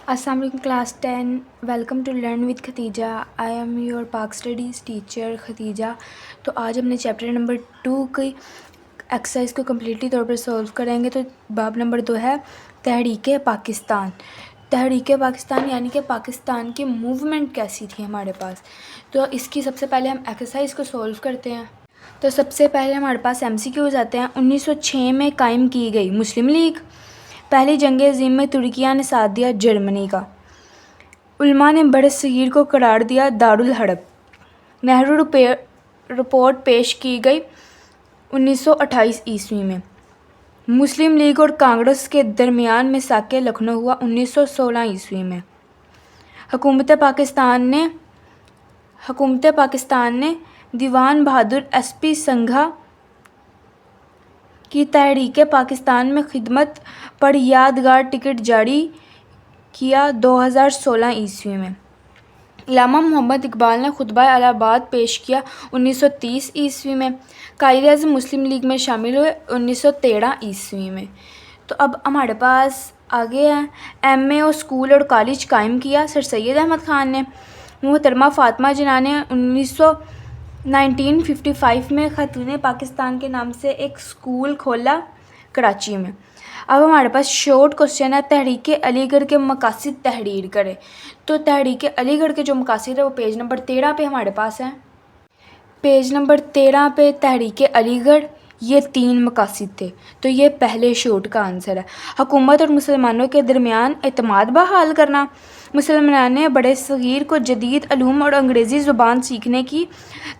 السلام علیکم class 10 welcome to learn with Khatija. I am your Pak studies teacher Khatija. تو آج ہم نے چیپٹر نمبر 2 کی ایکسرسائز کو کمپلیٹلی طور پر سولو کریں گے. تو باب نمبر 2 ہے تحریک پاکستان. تحریک پاکستان یعنی کہ پاکستان کی موومنٹ کیسی تھی ہمارے پاس. تو اس کی سب سے پہلے ہم ایکسرسائز کو سولو کرتے ہیں. تو سب سے پہلے ہمارے پاس MCQs آتے ہیں. 1906 میں قائم کی گئی مسلم لیگ. پہلی جنگ عظیم میں ترکیہ نے ساتھ دیا جرمنی کا. علماء نے بر صغیر کو قرار دیا دارالحرب. نہرو رپورٹ پیش کی گئی 1928 عیسوی میں. مسلم لیگ اور کانگریس کے درمیان میثاق لکھنؤ ہوا 1916 عیسوی میں. حکومت پاکستان نے دیوان بہادر SP سنگھا کی تحریک پاکستان میں خدمت پر یادگار ٹکٹ جاری کیا 2016 عیسوی میں. علامہ محمد اقبال نے خطبہ الہ آباد پیش کیا 1930 عیسوی میں. قائد اعظم مسلم لیگ میں شامل ہوئے 1913 عیسوی میں. تو اب ہمارے پاس آگے ہیں MA اور اسکول اور کالج قائم کیا سر سید احمد خان نے. محترمہ فاطمہ جناح نے 1955 میں خاتون پاکستان کے نام سے ایک اسکول کھولا کراچی میں. اب ہمارے پاس شارٹ کوشچن ہے تحریک علی گڑھ کے مقاصد تحریر کرے. تو تحریک علی گڑھ کے جو مقاصد ہے وہ پیج نمبر 13 پہ ہمارے پاس ہیں. پیج نمبر 13 پہ تحریک علی گڑھ یہ 3 مقاصد تھے. تو یہ پہلے شارٹ کا آنسر ہے. حکومت اور مسلمانوں کے درمیان اعتماد بحال کرنا. مسلمان بڑے صغیر کو جدید علوم اور انگریزی زبان سیکھنے کی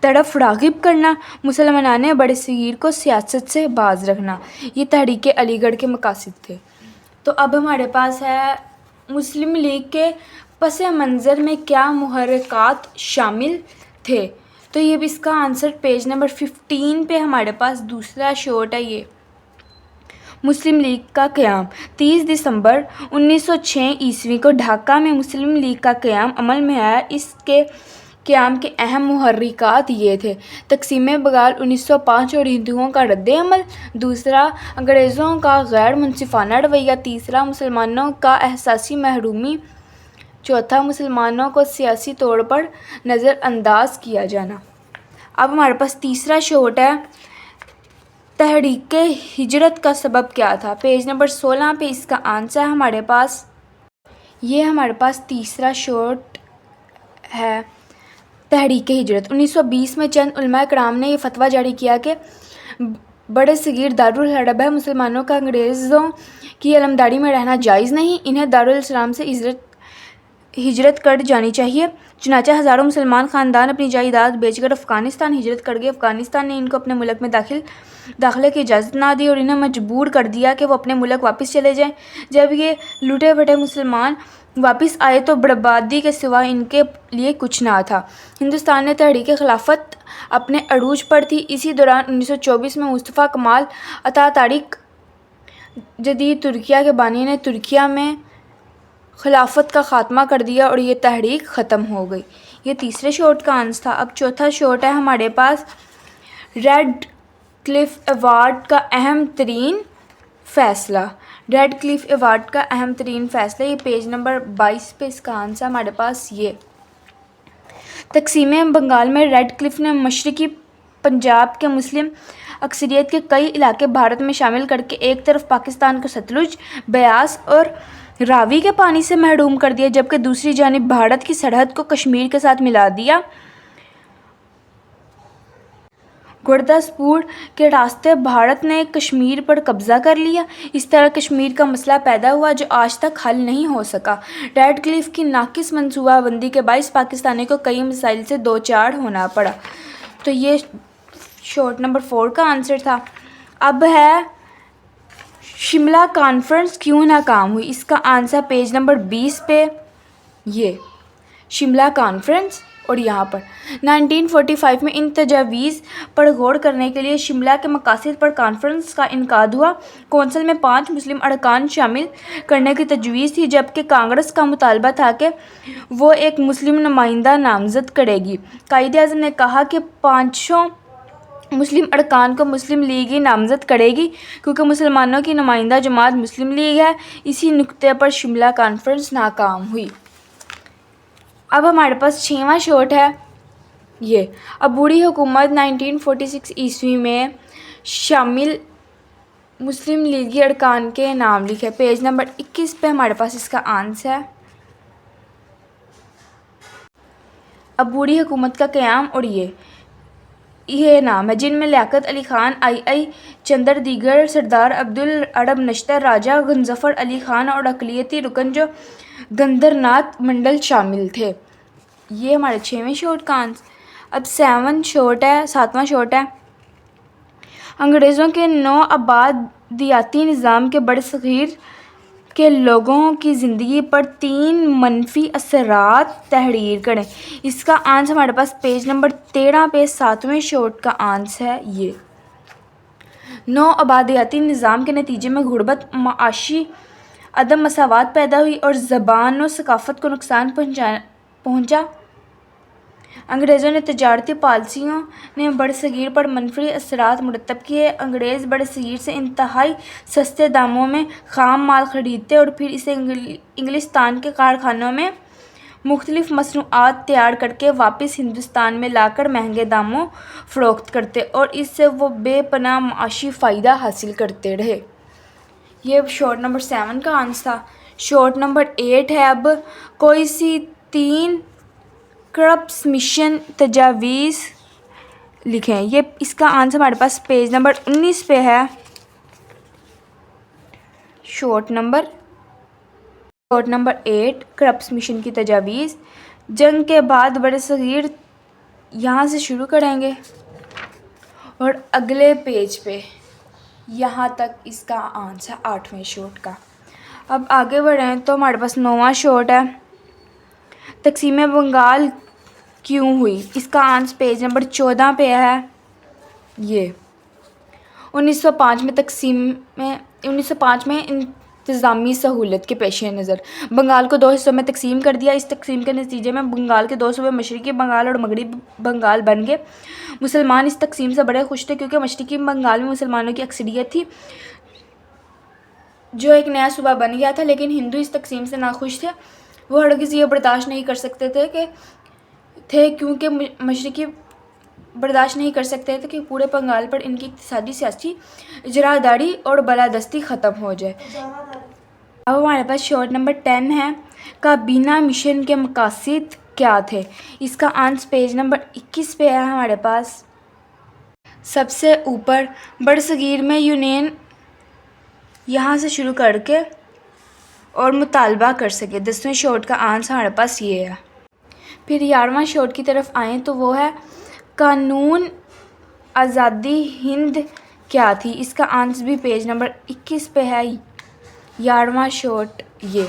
طرف راغب کرنا. مسلمان بڑے صغیر کو سیاست سے باز رکھنا. یہ تحریک علی گڑھ کے مقاصد تھے. تو اب ہمارے پاس ہے مسلم لیگ کے پس منظر میں کیا محرکات شامل تھے. تو یہ بھی اس کا آنسر پیج نمبر 15 پہ ہمارے پاس دوسرا شارٹ ہے. یہ مسلم لیگ کا قیام 30 دسمبر 1906 عیسوی کو ڈھاکہ میں مسلم لیگ کا قیام عمل میں آیا. اس کے قیام کے اہم محرکات یہ تھے: تقسیم بنگال 1905 اور ہندوؤں کا رد عمل. دوسرا، انگریزوں کا غیر منصفانہ رویہ. تیسرا، مسلمانوں کا احساسی محرومی. چوتھا، مسلمانوں کو سیاسی طور پر نظر انداز کیا جانا. اب ہمارے پاس تیسرا شارٹ ہے تحریک ہجرت کا سبب کیا تھا. پیج نمبر 16 پہ اس کا آنسر ہے ہمارے پاس. یہ ہمارے پاس تیسرا شارٹ ہے تحریک ہجرت. 1920 میں چند علماء کرام نے یہ فتویٰ جاری کیا کہ بڑے صغیر دارالحرب ہے. مسلمانوں کا انگریزوں کی علمبرداری میں رہنا جائز نہیں. انہیں دارالاسلام سے ہجرت کر جانی چاہیے. چنانچہ ہزاروں مسلمان خاندان اپنی جائیداد بیچ کر افغانستان ہجرت کر گئے. افغانستان نے ان کو اپنے ملک میں داخلے کی اجازت نہ دی اور انہیں مجبور کر دیا کہ وہ اپنے ملک واپس چلے جائیں. جب یہ لوٹے پھٹے مسلمان واپس آئے تو بربادی کے سوا ان کے لیے کچھ نہ تھا. ہندوستان نے تحریک خلافت اپنے عروج پر تھی. اسی دوران 1924 میں مصطفیٰ کمال اتاتürک جدید ترکیہ کے بانی نے ترکیہ میں خلافت کا خاتمہ کر دیا اور یہ تحریک ختم ہو گئی. یہ تیسرے شارٹ کا آنسر تھا. اب چوتھا شارٹ ہے ہمارے پاس ریڈ کلف ایوارڈ کا اہم ترین فیصلہ. ریڈ کلف ایوارڈ کا اہم ترین فیصلہ یہ پیج نمبر 22 پہ اس کا آنسر ہمارے پاس. یہ تقسیم بنگال میں ریڈ کلف نے مشرقی پنجاب کے مسلم اکثریت کے کئی علاقے بھارت میں شامل کر کے ایک طرف پاکستان کو ستلج، بیاس اور راوی کے پانی سے محروم کر دیا، جبکہ دوسری جانب بھارت کی سرحد کو کشمیر کے ساتھ ملا دیا. گورداسپور کے راستے بھارت نے کشمیر پر قبضہ کر لیا. اس طرح کشمیر کا مسئلہ پیدا ہوا جو آج تک حل نہیں ہو سکا. ریڈ کلف کی ناقص منصوبہ بندی کے باعث پاکستانی کو کئی مسائل سے دوچار ہونا پڑا. تو یہ شارٹ نمبر 4 کا آنسر تھا. اب ہے شملہ کانفرنس کیوں ناکام ہوئی. اس کا آنسر پیج نمبر 20 پہ. یہ شملہ کانفرنس اور یہاں پر 1945 میں ان تجاویز پر غور کرنے کے لیے شملہ کے مقاصد پر کانفرنس کا انعقاد ہوا. کونسل میں 5 مسلم ارکان شامل کرنے کی تجویز تھی، جبکہ کانگریس کا مطالبہ تھا کہ وہ ایک مسلم نمائندہ نامزد کرے گی. قائد اعظم نے کہا کہ 5 مسلم ارکان کو مسلم لیگ ہی نامزد کرے گی کیونکہ مسلمانوں کی نمائندہ جماعت مسلم لیگ ہے۔ اسی نکتے پر شملہ کانفرنس ناکام ہوئی۔ اب ہمارے پاس 6واں شوٹ ہے یہ عبوری حکومت 1946 میں شامل مسلم لیگی ارکان کے نام لکھے۔ پیج نمبر 21 پہ ہمارے پاس اس کا آنسر ہے عبوری حکومت کا قیام، اور یہ نام ہے جن میں لیاقت علی خان آئی چندر دیگر سردار عبدالعرب نشتر، راجہ گنظفر علی خان اور اقلیتی رکن جو گندر ناتھ منڈل شامل تھے۔ یہ ہمارے 6ویں شوٹ کا آنسر۔ اب 7واں شوٹ ہے انگریزوں کے نو آبادیاتی نظام کے برصغیر کے لوگوں کی زندگی پر 3 منفی اثرات تحریر کریں۔ اس کا آنسر ہمارے پاس پیج نمبر 13 پہ 7ویں شوٹ کا آنسر ہے یہ نو آبادیاتی نظام کے نتیجے میں غربت، معاشی عدم مساوات پیدا ہوئی اور زبان و ثقافت کو نقصان پہنچا۔ انگریزوں نے تجارتی پالیسیوں نے برصغیر پر منفی اثرات مرتب کیے۔ انگریز برصغیر سے انتہائی سستے داموں میں خام مال خریدتے اور پھر اسے انگلستان کے کارخانوں میں مختلف مصنوعات تیار کرکے واپس ہندوستان میں لا کر مہنگے داموں فروخت کرتے اور اس سے وہ بے پناہ معاشی فائدہ حاصل کرتے رہے۔ یہ شوٹ نمبر 7 کا آنسر تھا۔ شوٹ نمبر 8 ہے اب کوئی سی 3 کرپس مشن تجاویز لکھیں۔ یہ اس کا آنسر ہمارے پاس پیج نمبر 19 پہ ہے۔ شوٹ نمبر 8 کرپس مشن کی تجاویز جنگ کے بعد برصغیر یہاں سے شروع کریں گے اور اگلے پیج پہ یہاں تک اس کا آنسر 8ویں شوٹ کا۔ اب آگے بڑھیں تو ہمارے پاس 9واں شوٹ ہے تقسیم بنگال کیوں ہوئی۔ اس کا آنسر پیج نمبر 14 پہ ہے یہ 1905 میں انتظامی سہولت کے پیش نظر بنگال کو 2 حصوں میں تقسیم کر دیا۔ اس تقسیم کے نتیجے میں بنگال کے 2 صوبے مشرقی بنگال اور مغربی بنگال بن گئے۔ مسلمان اس تقسیم سے بڑے خوش تھے کیونکہ مشرقی بنگال میں مسلمانوں کی اکثریت تھی جو ایک نیا صوبہ بن گیا تھا، لیکن ہندو اس تقسیم سے ناخوش تھے۔ وہ ہرگز یہ برداشت نہیں کر سکتے تھے کہ پورے بنگال پر ان کی اقتصادی، سیاسی، اجاراداری اور بالادستی ختم ہو جائے۔ اب ہمارے پاس شوٹ نمبر 10 ہے کابینہ مشن کے مقاصد کیا تھے۔ اس کا آنسر پیج نمبر 21 پہ ہے ہمارے پاس۔ سب سے اوپر برصغیر میں یونین یہاں سے شروع کر کے اور مطالبہ کر سکے۔ 10ویں شوٹ کا آنسر ہمارے پاس یہ ہے۔ پھر 11واں شوٹ کی طرف آئیں تو وہ ہے قانون آزادی ہند کیا تھی۔ اس کا آنسر بھی پیج نمبر 21 پہ ہے۔ 11واں شوٹ یہ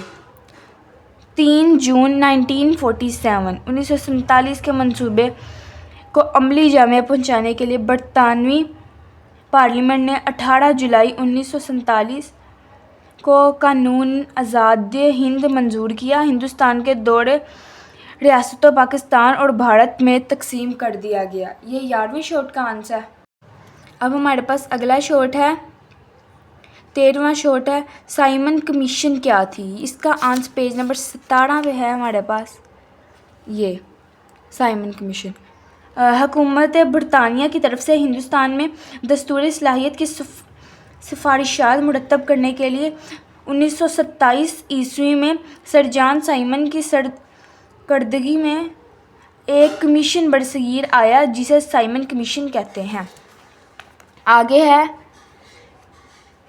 3 جون 1947 کے منصوبے کو عملی جامہ پہنچانے کے لیے برطانوی پارلیمنٹ نے 18 جولائی 1947 کو قانون آزادی ہند منظور کیا۔ ہندوستان کے 2 ریاستوں پاکستان اور بھارت میں تقسیم کر دیا گیا۔ یہ 11ویں شوٹ کا آنسر ہے۔ اب ہمارے پاس اگلا شوٹ ہے 13واں شوٹ ہے سائمن کمیشن کیا تھی۔ اس کا آنسر پیج نمبر 17 پہ ہے ہمارے پاس۔ یہ سائمن کمیشن حکومت برطانیہ کی طرف سے ہندوستان میں دستوری اصلاحات کی سفارشات مرتب کرنے کے لیے 1927 میں سر جان سائمن کی سرکردگی میں ایک کمیشن برصغیر آیا جسے سائمن کمیشن کہتے ہیں۔ آگے ہے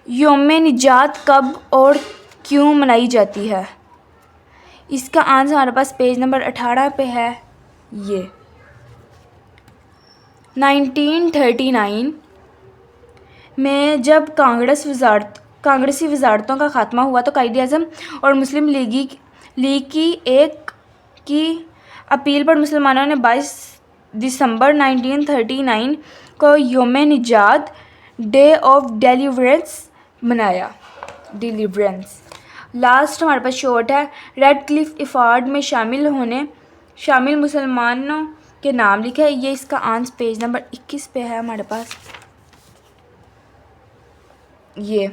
یوم نجات کب اور کیوں منائی جاتی ہے۔ اس کا آنسر ہمارے پاس پیج نمبر 18 پہ ہے۔ یہ 1939 میں جب کانگریسی وزارتوں کا خاتمہ ہوا تو قائد اعظم اور مسلم لیگ کی اپیل پر مسلمانوں نے 22 دسمبر 1939 کو یوم نجات ڈے آف ڈیلیورنس منایا۔ لاسٹ ہمارے پاس شوٹ ہے ریڈ کلف ایفارڈ میں شامل مسلمانوں کے نام لکھے. یہ اس کا آنسر پیج نمبر 21 پہ ہے ہمارے پاس. یہ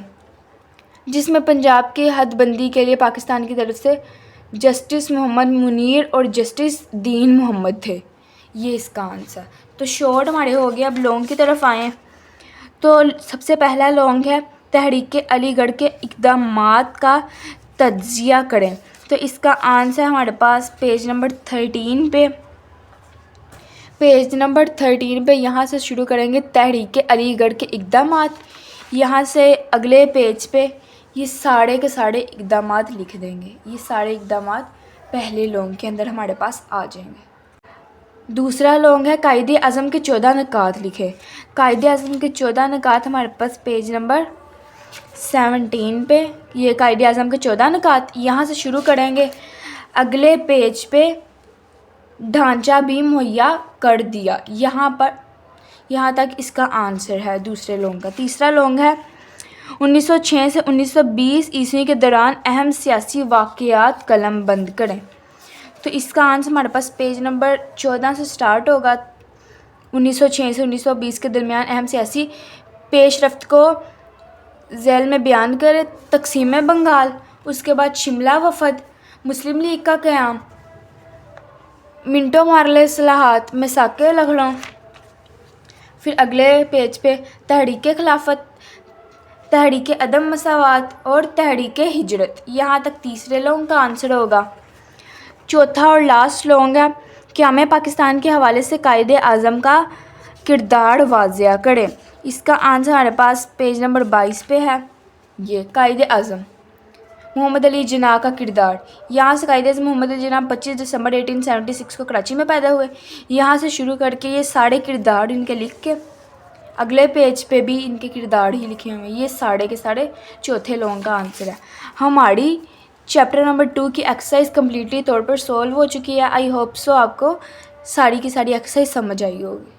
جس میں پنجاب کی حد بندی کے لیے پاکستان کی طرف سے جسٹس محمد منیر اور جسٹس دین محمد تھے. یہ اس کا آنسر. تو شارٹ ہمارے ہو گیا. اب لانگ کی طرف آئیں تو سب سے پہلا لانگ ہے تحریک علی گڑھ کے اقدامات کا تجزیہ کریں. تو اس کا آنسر ہمارے پاس پیج نمبر 13 پہ. پیج نمبر 13 پہ یہاں سے شروع کریں گے تحریک علی گڑھ کے اقدامات. یہاں سے اگلے پیج پہ یہ سارے کے سارے اقدامات لکھ دیں گے. یہ سارے اقدامات پہلے لانگ کے اندر ہمارے پاس آ جائیں گے. دوسرا لانگ ہے قائد اعظم کے 14 نکات لکھے. قائد اعظم کے 14 نکات ہمارے پاس پیج نمبر 17 پہ. یہ قائد اعظم کے 14 نکات. یہاں سے شروع کریں گے اگلے پیج پہ ڈھانچہ بھی مہیا کر دیا. یہاں تک اس کا آنسر ہے دوسرے لانگ کا. تیسرا لانگ ہے 1906 سے 1920 عیسوی کے دوران اہم سیاسی واقعات قلم بند کریں. تو اس کا آنسر ہمارے پاس پیج نمبر 14 سے سٹارٹ ہوگا. 1906 سے 1920 کے درمیان اہم سیاسی پیش رفت کو ذیل میں بیان کرے. تقسیم بنگال، اس کے بعد شملہ وفد، مسلم لیگ کا قیام، منٹو مارلے اصلاحات، میثاق لکھنؤ. پھر اگلے پیج پہ تحریک خلافت، تحریک عدم مساوات اور تحریک ہجرت. یہاں تک تیسرے لانگ کا آنسر ہوگا. چوتھا اور لاسٹ لانگ ہے قیام پاکستان کے حوالے سے قائد اعظم کا کردار واضح کریں. اس کا آنسر ہمارے پاس پیج نمبر 22 پہ ہے. یہ قائد اعظم محمد علی جناح کا کردار. یہاں سے قائد اعظم محمد علی جناح 25 دسمبر 1876 کو کراچی میں پیدا ہوئے. یہاں سے شروع کر کے یہ سارے کردار ان کے لکھ کے اگلے پیج پہ بھی ان کے کردار ہی لکھے ہوئے ہیں. یہ سارے کے سارے چوتھے لانگ کا آنسر ہے. ہماری چیپٹر نمبر 2 کی ایکسرسائز کمپلیٹلی طور پر سولو ہو چکی ہے. آئی ہوپ سو آپ کو ساری کی ساری ایکسرسائز سمجھ آئی ہوگی.